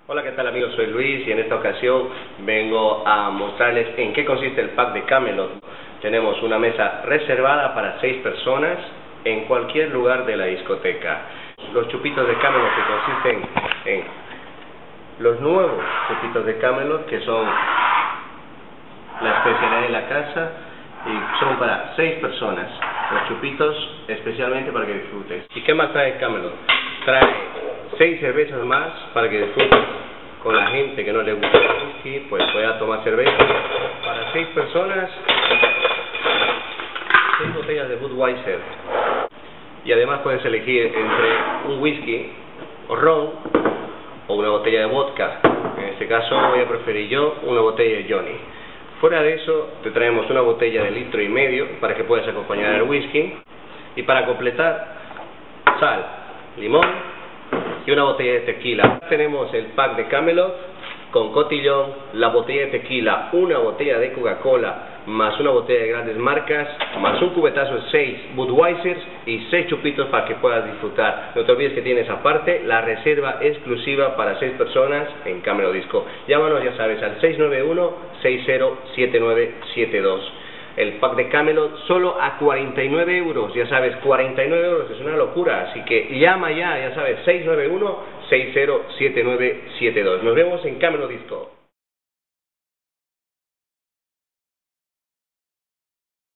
Hola, ¿qué tal amigos? Soy Luis y en esta ocasión vengo a mostrarles en qué consiste el pack de Camelot. Tenemos una mesa reservada para 6 personas en cualquier lugar de la discoteca. Los chupitos de Camelot que consisten en los nuevos chupitos de Camelot, que son la especialidad de la casa y son para 6 personas. Los chupitos especialmente para que disfrutes. ¿Y qué más trae Camelot? Trae 6 cervezas más para que disfrutes con la gente que no le gusta el whisky, pues pueda tomar cerveza. Para 6 personas, 6 botellas de Budweiser. Y además puedes elegir entre un whisky o ron o una botella de vodka. En este caso voy a preferir yo una botella de Johnny. Fuera de eso te traemos una botella de 1,5 litros para que puedas acompañar el whisky. Y para completar, sal, limón y una botella de tequila. Tenemos el pack de Camelot con cotillón, la botella de tequila, una botella de Coca-Cola, más una botella de grandes marcas, más un cubetazo de 6 Budweisers y 6 chupitos para que puedas disfrutar. No te olvides que tienes aparte la reserva exclusiva para 6 personas en Camelot Disco. Llámanos, ya sabes, al 691-607972. El pack de Camelot solo a 49 euros, ya sabes, 49 euros, es una locura, así que llama ya sabes, 691-607972. Nos vemos en Camelot Disco.